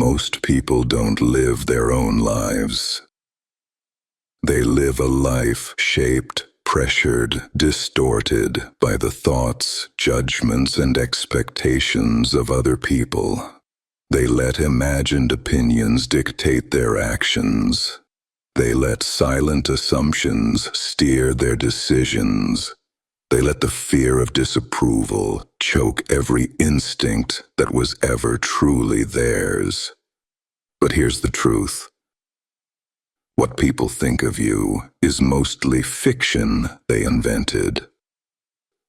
Most people don't live their own lives. They live a life shaped, pressured, distorted by the thoughts, judgments, and expectations of other people. They let imagined opinions dictate their actions. They let silent assumptions steer their decisions. They let the fear of disapproval choke every instinct that was ever truly theirs. But here's the truth. What people think of you is mostly fiction they invented.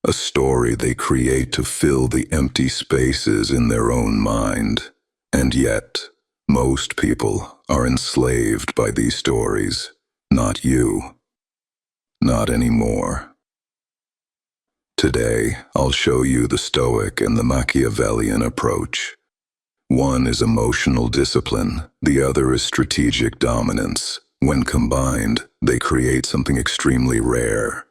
A story they create to fill the empty spaces in their own mind. And yet, most people are enslaved by these stories. Not you. Not anymore. Today, I'll show you the Stoic and the Machiavellian approach. One is emotional discipline, the other is strategic dominance. When combined, they create something extremely rare.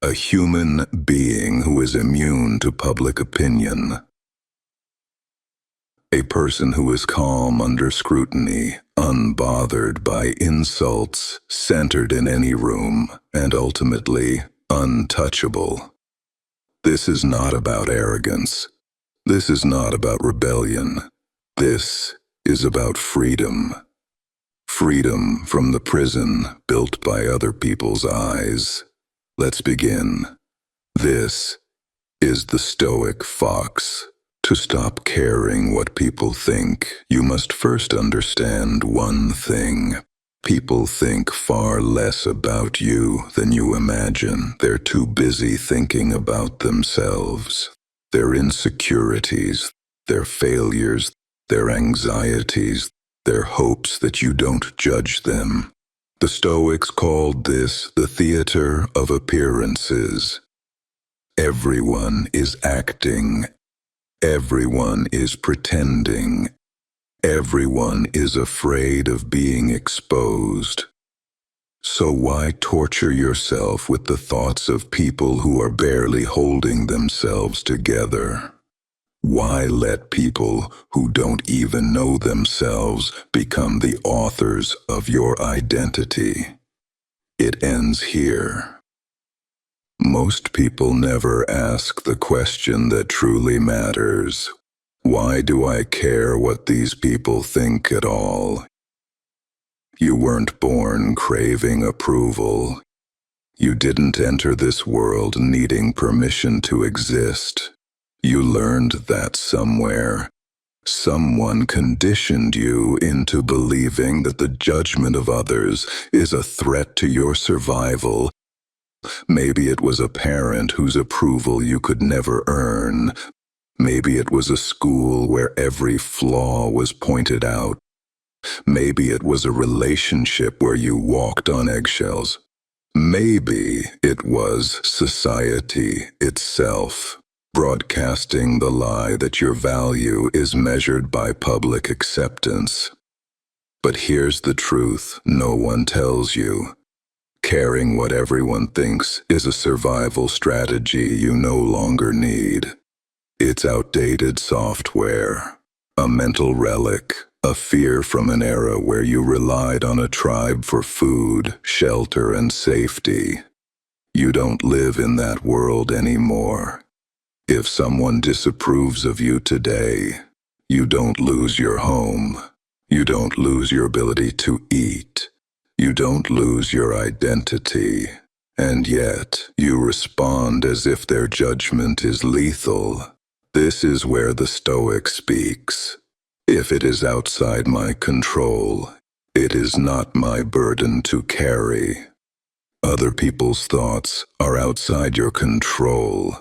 A human being who is immune to public opinion. A person who is calm under scrutiny, unbothered by insults, centered in any room, and ultimately untouchable. This is not about arrogance. This is not about rebellion. This is about freedom. Freedom from the prison built by other people's eyes. Let's begin. This is the Stoic fox. To stop caring what people think, you must first understand one thing. People think far less about you than you imagine. They're too busy thinking about themselves, their insecurities, their failures, their anxieties, their hopes that you don't judge them. The Stoics called this the theater of appearances. Everyone is acting. Everyone is pretending. Everyone is afraid of being exposed. So why torture yourself with the thoughts of people who are barely holding themselves together? Why let people who don't even know themselves become the authors of your identity? It ends here. Most people never ask the question that truly matters. Why do I care what these people think at all? You weren't born craving approval. You didn't enter this world needing permission to exist. You learned that somewhere. Someone conditioned you into believing that the judgment of others is a threat to your survival. Maybe it was a parent whose approval you could never earn. Maybe it was a school where every flaw was pointed out. Maybe it was a relationship where you walked on eggshells. Maybe it was society itself, broadcasting the lie that your value is measured by public acceptance. But here's the truth no one tells you. Caring what everyone thinks is a survival strategy you no longer need. It's outdated software, a mental relic, a fear from an era where you relied on a tribe for food, shelter, and safety. You don't live in that world anymore. If someone disapproves of you today, you don't lose your home. You don't lose your ability to eat. You don't lose your identity. And yet, you respond as if their judgment is lethal. This is where the Stoic speaks. If it is outside my control, it is not my burden to carry. Other people's thoughts are outside your control.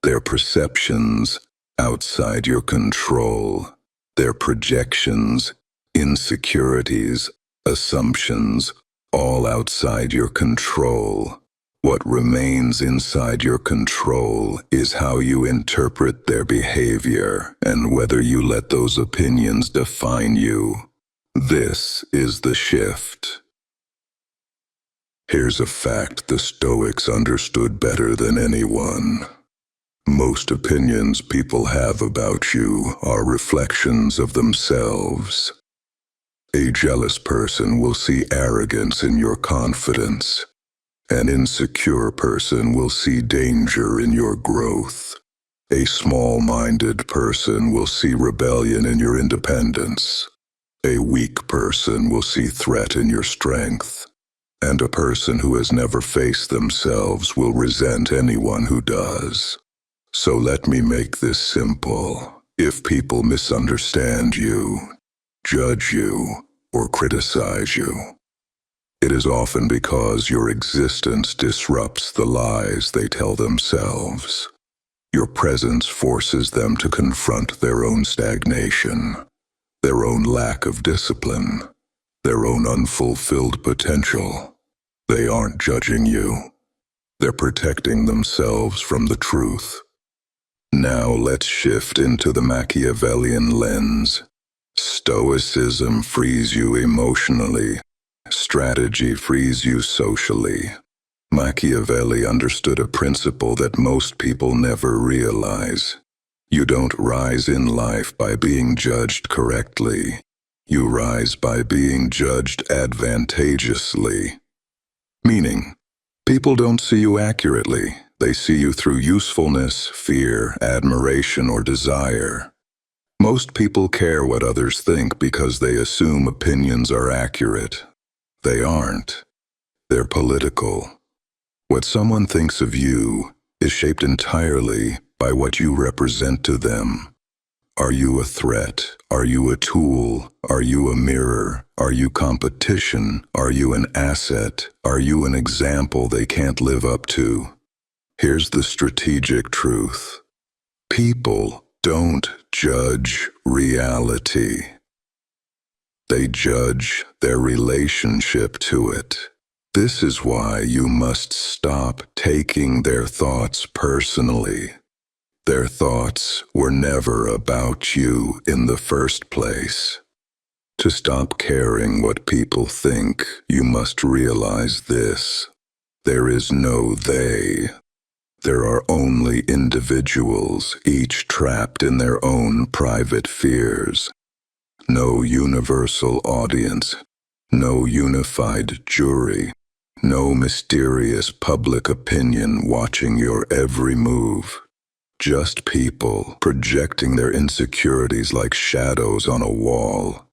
Their perceptions, outside your control. Their projections, insecurities, assumptions, all outside your control. What remains inside your control is how you interpret their behavior and whether you let those opinions define you. This is the shift. Here's a fact the Stoics understood better than anyone. Most opinions people have about you are reflections of themselves. A jealous person will see arrogance in your confidence. An insecure person will see danger in your growth. A small-minded person will see rebellion in your independence. A weak person will see threat in your strength. And a person who has never faced themselves will resent anyone who does. So let me make this simple. If people misunderstand you, judge you, or criticize you, it is often because your existence disrupts the lies they tell themselves. Your presence forces them to confront their own stagnation, their own lack of discipline, their own unfulfilled potential. They aren't judging you. They're protecting themselves from the truth. Now let's shift into the Machiavellian lens. Stoicism frees you emotionally. Strategy frees you socially. Machiavelli understood a principle that most people never realize. You don't rise in life by being judged correctly. You rise by being judged advantageously. Meaning, people don't see you accurately. They see you through usefulness, fear, admiration, or desire. Most people care what others think because they assume opinions are accurate. They aren't. They're political. What someone thinks of you is shaped entirely by what you represent to them. Are you a threat? Are you a tool? Are you a mirror? Are you competition? Are you an asset? Are you an example they can't live up to? Here's the strategic truth. People don't judge reality. They judge their relationship to it. This is why you must stop taking their thoughts personally. Their thoughts were never about you in the first place. To stop caring what people think, you must realize this. There is no they. There are only individuals, each trapped in their own private fears. No universal audience, no unified jury, no mysterious public opinion watching your every move. Just people projecting their insecurities like shadows on a wall.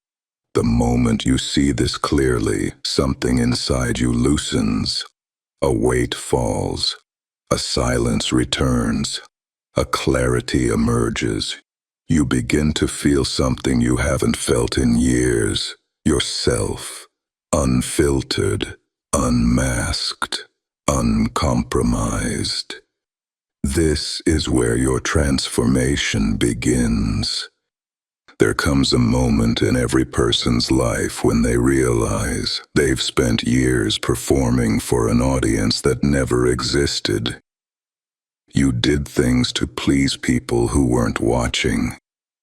The moment you see this clearly, something inside you loosens. A weight falls. A silence returns. A clarity emerges. You begin to feel something you haven't felt in years. Yourself. Unfiltered. Unmasked. Uncompromised. This is where your transformation begins. There comes a moment in every person's life when they realize they've spent years performing for an audience that never existed. You did things to please people who weren't watching.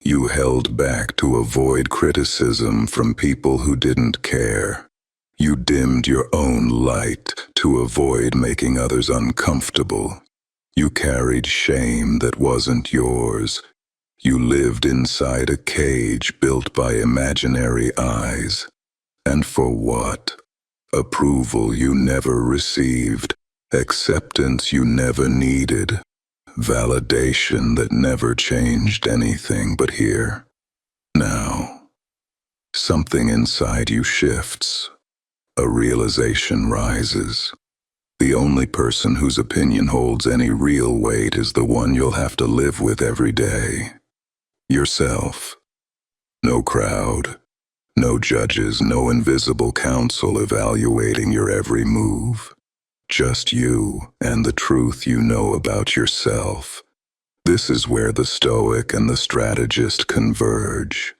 You held back to avoid criticism from people who didn't care. You dimmed your own light to avoid making others uncomfortable. You carried shame that wasn't yours. You lived inside a cage built by imaginary eyes. And for what? Approval you never received, acceptance you never needed, validation that never changed anything but here. Now, something inside you shifts. A realization rises. The only person whose opinion holds any real weight is the one you'll have to live with every day. Yourself. No crowd, no judges, no invisible council evaluating your every move. Just you and the truth you know about yourself. This is where the Stoic and the Strategist converge.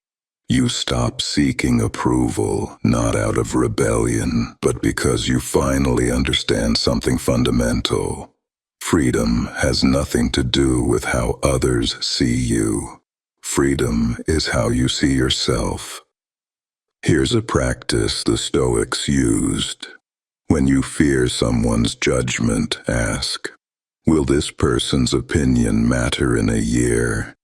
You stop seeking approval, not out of rebellion, but because you finally understand something fundamental. Freedom has nothing to do with how others see you. Freedom is how you see yourself. Here's a practice the Stoics used. When you fear someone's judgment, ask, Will this person's opinion matter in a year?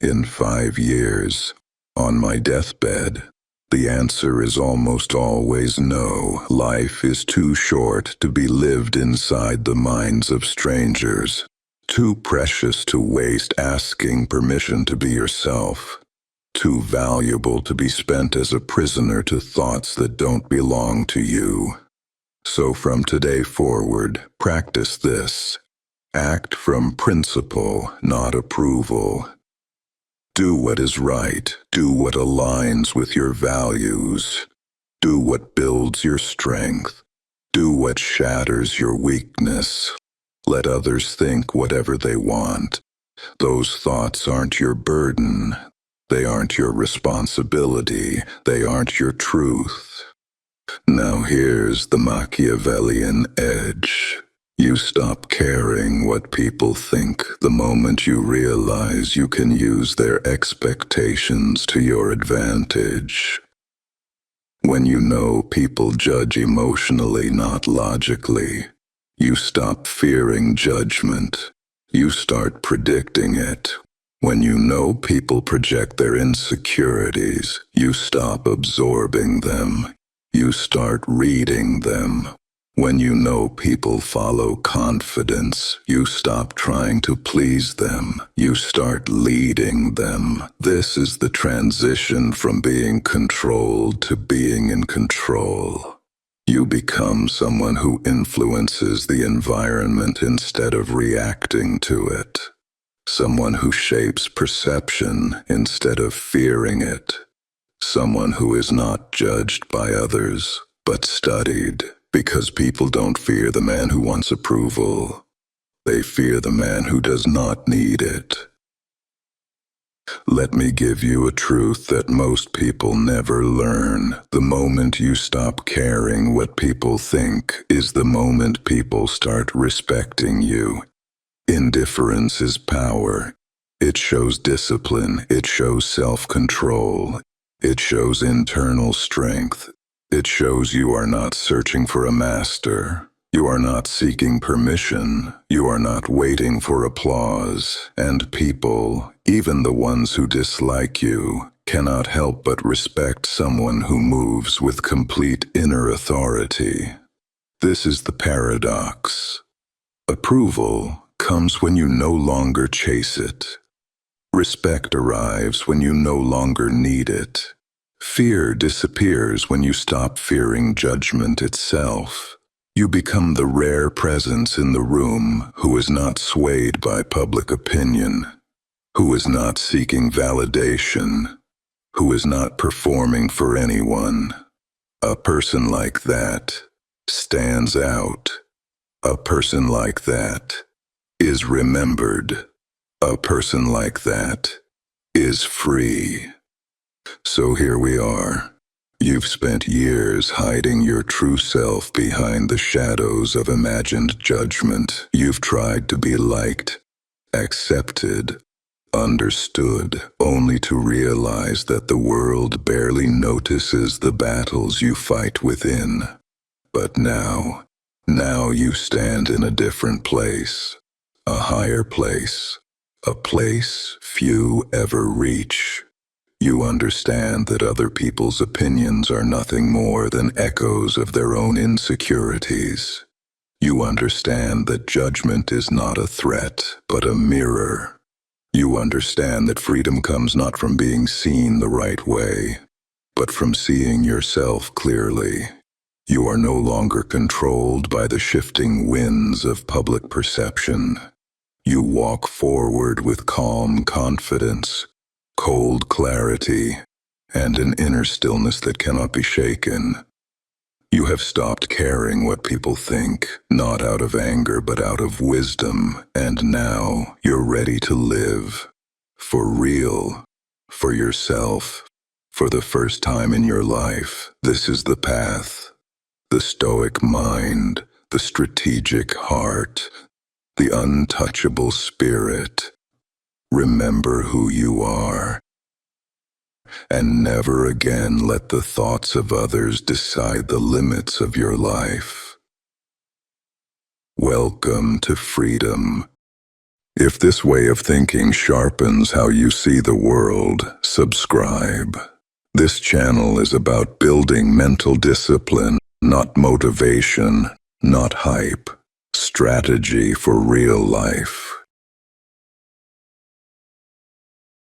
In 5 years? On my deathbed? The answer is almost always no. Life is too short to be lived inside the minds of strangers. Too precious to waste asking permission to be yourself. Too valuable to be spent as a prisoner to thoughts that don't belong to you. So from today forward, practice this. Act from principle, not approval. Do what is right. Do what aligns with your values. Do what builds your strength. Do what shatters your weakness. Let others think whatever they want. Those thoughts aren't your burden. They aren't your responsibility. They aren't your truth. Now here's the Machiavellian edge. You stop caring what people think the moment you realize you can use their expectations to your advantage. When you know people judge emotionally, not logically, you stop fearing judgment. You start predicting it. When you know people project their insecurities, you stop absorbing them. You start reading them. When you know people follow confidence, you stop trying to please them. You start leading them. This is the transition from being controlled to being in control. You become someone who influences the environment instead of reacting to it. Someone who shapes perception instead of fearing it. Someone who is not judged by others, but studied, because people don't fear the man who wants approval. They fear the man who does not need it. Let me give you a truth that most people never learn. The moment you stop caring what people think is the moment people start respecting you. Indifference is power. It shows discipline. It shows self-control. It shows internal strength. It shows you are not searching for a master. You are not seeking permission. You are not waiting for applause. And people, even the ones who dislike you, cannot help but respect someone who moves with complete inner authority. This is the paradox. Approval comes when you no longer chase it. Respect arrives when you no longer need it. Fear disappears when you stop fearing judgment itself. You become the rare presence in the room who is not swayed by public opinion, who is not seeking validation, who is not performing for anyone. A person like that stands out. A person like that is remembered. A person like that is free. So here we are. You've spent years hiding your true self behind the shadows of imagined judgment. You've tried to be liked, accepted, understood, only to realize that the world barely notices the battles you fight within. But now you stand in a different place, a higher place, a place few ever reach. You understand that other people's opinions are nothing more than echoes of their own insecurities. You understand that judgment is not a threat, but a mirror. You understand that freedom comes not from being seen the right way, but from seeing yourself clearly. You are no longer controlled by the shifting winds of public perception. You walk forward with calm confidence, cold clarity, and an inner stillness that cannot be shaken. You have stopped caring what people think, not out of anger but out of wisdom, and now you're ready to live. For real, for yourself, for the first time in your life. This is the path. The stoic mind, the strategic heart, the untouchable spirit. Remember who you are, and never again let the thoughts of others decide the limits of your life. Welcome to freedom. If this way of thinking sharpens how you see the world, subscribe. This channel is about building mental discipline, not motivation, not hype. Strategy for real life.